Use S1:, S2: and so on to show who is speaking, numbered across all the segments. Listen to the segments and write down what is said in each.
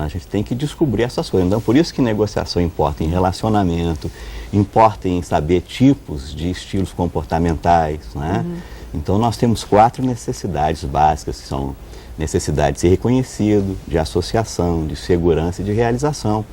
S1: A gente tem que descobrir essas coisas. Então, por isso que negociação importa em relacionamento, importa em saber tipos de estilos comportamentais, né? Então, nós temos 4 necessidades básicas, que são necessidade de ser reconhecido, de associação, de segurança e de realização.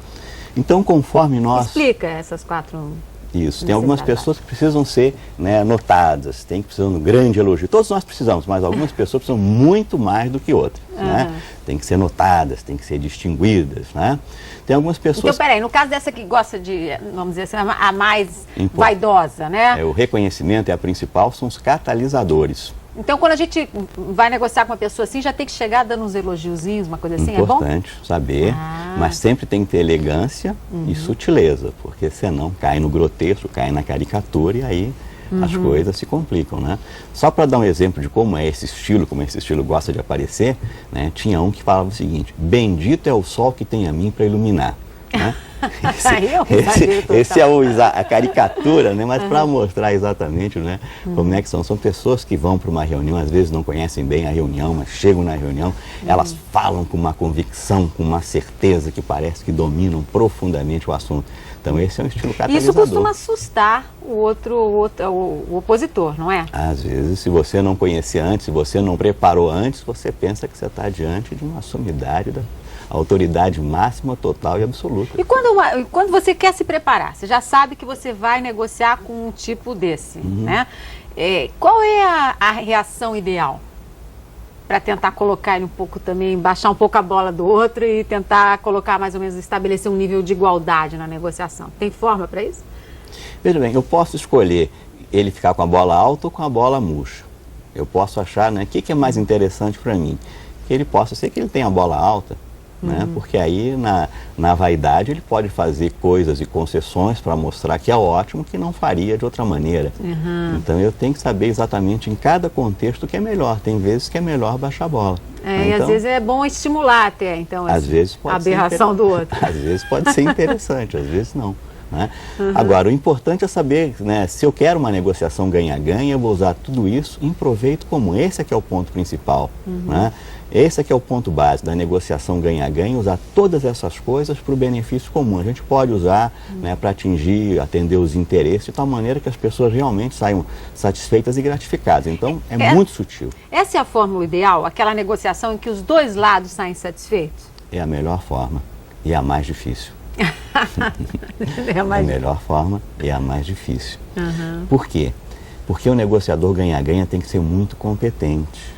S1: Então, conforme nós...
S2: Explica essas 4
S1: Isso, tem algumas pessoas que precisam ser, né, notadas, tem que precisar de um grande elogio. Todos nós precisamos, mas algumas pessoas precisam muito mais do que outras, né? Tem que ser notadas, tem que ser distinguidas, né? Tem algumas pessoas...
S2: Então, peraí, no caso dessa que gosta de, vamos dizer assim, a mais vaidosa, né?
S1: O reconhecimento é a principal, são os catalisadores.
S2: Então, quando a gente vai negociar com uma pessoa assim, já tem que chegar dando uns elogiozinhos, uma coisa assim, é bom?
S1: Importante saber, mas sempre tem que ter elegância e sutileza, porque senão cai no grotesco, cai na caricatura e aí as coisas se complicam, né? Só para dar um exemplo de como é esse estilo, como esse estilo gosta de aparecer, né? Tinha um que falava o seguinte: bendito é o sol que tem a mim para iluminar, né? Esse é a caricatura, né? Mas para mostrar exatamente, né, como é que são. São pessoas que vão para uma reunião, às vezes não conhecem bem a reunião, mas chegam na reunião, elas falam com uma convicção, com uma certeza que parece que dominam profundamente o assunto. Então esse é um estilo catalisador.
S2: Isso costuma assustar o opositor, não é?
S1: Às vezes, se você não conhecia antes, se você não preparou antes, você pensa que você está diante de uma sumidade da autoridade máxima, total e absoluta.
S2: E quando você quer se preparar, você já sabe que você vai negociar com um tipo desse, né? Qual é a reação ideal? Para tentar colocar ele um pouco também, baixar um pouco a bola do outro e tentar colocar mais ou menos, estabelecer um nível de igualdade na negociação. Tem forma para isso?
S1: Veja bem, eu posso escolher ele ficar com a bola alta ou com a bola murcha. Eu posso achar, né, o que é mais interessante para mim? Que ele possa ser que ele tenha a bola alta, né? Porque aí na vaidade ele pode fazer coisas e concessões para mostrar que é ótimo, que não faria de outra maneira. Então eu tenho que saber exatamente em cada contexto o que é melhor. Tem vezes que é melhor baixar a bola.
S2: E às vezes é bom estimular até, então,
S1: às vezes pode
S2: a aberração do outro.
S1: Às vezes pode ser interessante, às vezes não, né? Agora, o importante é saber, né, se eu quero uma negociação ganha-ganha, eu vou usar tudo isso em proveito comum. Esse aqui é o ponto principal, né? Esse aqui é o ponto básico da negociação ganha-ganha, usar todas essas coisas para o benefício comum. A gente pode usar, né, para atingir, atender os interesses de tal maneira que as pessoas realmente saiam satisfeitas e gratificadas. Então, é muito sutil.
S2: Essa é a fórmula ideal? Aquela negociação em que os dois lados saem satisfeitos?
S1: É a melhor forma e a mais difícil.
S2: É
S1: a melhor forma e a mais difícil. Por quê? Porque o negociador ganha-ganha tem que ser muito competente.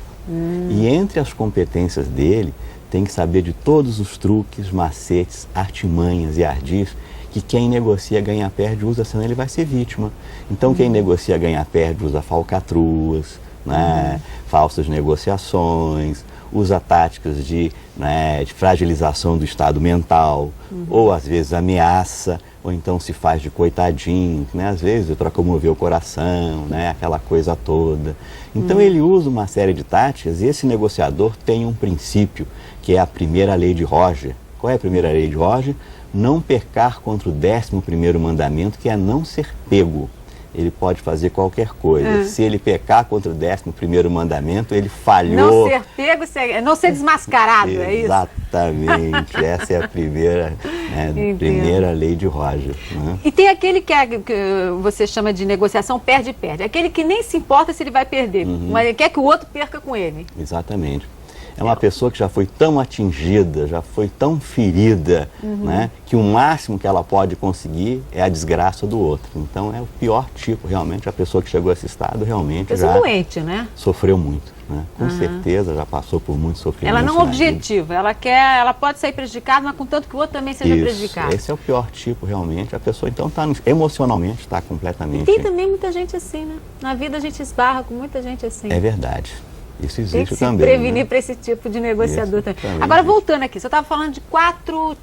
S1: E entre as competências dele, tem que saber de todos os truques, macetes, artimanhas e ardis que quem negocia ganha-perde usa, senão ele vai ser vítima. Então quem negocia ganha-perde usa falcatruas, né, falsas negociações, usa táticas de fragilização do estado mental, ou às vezes ameaça, ou então se faz de coitadinho, né? Às vezes para comover o coração, né? Aquela coisa toda. Então ele usa uma série de táticas e esse negociador tem um princípio, que é a primeira lei de Roger. Qual é a primeira lei de Roger? Não pecar contra o 11º mandamento, que é não ser pego. Ele pode fazer qualquer coisa. Se ele pecar contra o 11º mandamento, ele falhou.
S2: Não ser pego, não ser desmascarado, é isso?
S1: Exatamente. Essa é a primeira lei de Roger, né?
S2: E tem aquele que você chama de negociação perde-perde. Aquele que nem se importa se ele vai perder, mas quer que o outro perca com ele.
S1: Exatamente. É uma pessoa que já foi tão atingida, já foi tão ferida, né, que o máximo que ela pode conseguir é a desgraça do outro. Então é o pior tipo, realmente, a pessoa que chegou a esse estado realmente já
S2: doente, né?
S1: Sofreu muito, né? Com certeza já passou por muito sofrimento.
S2: Ela não objetiva, ela pode sair prejudicada, mas contanto que o outro também seja prejudicado.
S1: Esse é o pior tipo, realmente. A pessoa então emocionalmente está completamente...
S2: E tem também muita gente assim, né? Na vida a gente esbarra com muita gente assim.
S1: É verdade. Isso existe
S2: também. Tem que
S1: também,
S2: se prevenir,
S1: né,
S2: para esse tipo de negociador também. Agora, voltando aqui, você estava falando de 4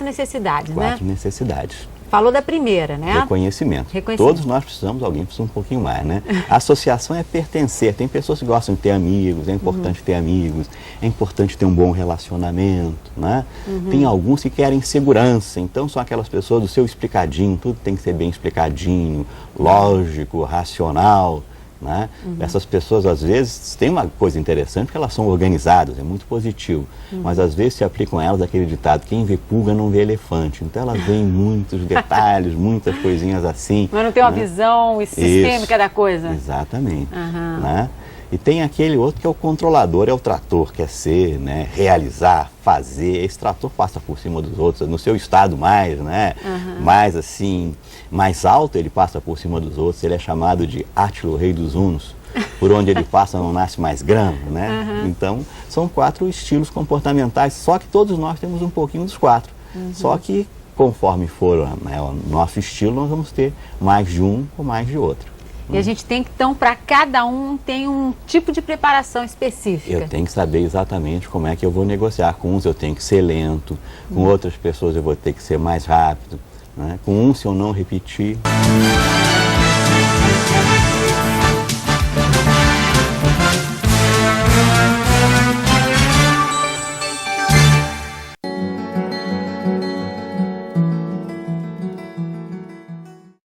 S2: necessidades, né?
S1: 4 necessidades.
S2: Falou da primeira, né?
S1: Reconhecimento. Todos nós precisamos, alguém precisa um pouquinho mais, né? A associação é pertencer. Tem pessoas que gostam de ter amigos, é importante ter amigos, é importante ter um bom relacionamento, né? Tem alguns que querem segurança, então são aquelas pessoas do seu explicadinho, tudo tem que ser bem explicadinho, lógico, racional. Né? Essas pessoas, às vezes, têm uma coisa interessante, porque elas são organizadas, é muito positivo, mas às vezes se aplicam a elas aquele ditado, quem vê pulga não vê elefante. Então elas veem muitos detalhes, muitas coisinhas assim.
S2: Mas não tem uma visão sistêmica da coisa.
S1: Exatamente. Né? E tem aquele outro que é o controlador, é o trator, quer ser, né, realizar, fazer. Esse trator passa por cima dos outros, no seu estado mais, né, mais assim, mais alto ele passa por cima dos outros. Ele é chamado de Átilo, rei dos Hunos. Por onde ele passa não nasce mais grama, né? Então, são 4 estilos comportamentais, só que todos nós temos um pouquinho dos 4. Só que, conforme for, né, o nosso estilo, nós vamos ter mais de um ou mais de outro.
S2: E a gente tem que, então, para cada um, tem um tipo de preparação específica.
S1: Eu tenho que saber exatamente como é que eu vou negociar. Com uns eu tenho que ser lento, com outras pessoas eu vou ter que ser mais rápido, né? Com um, se eu não repetir...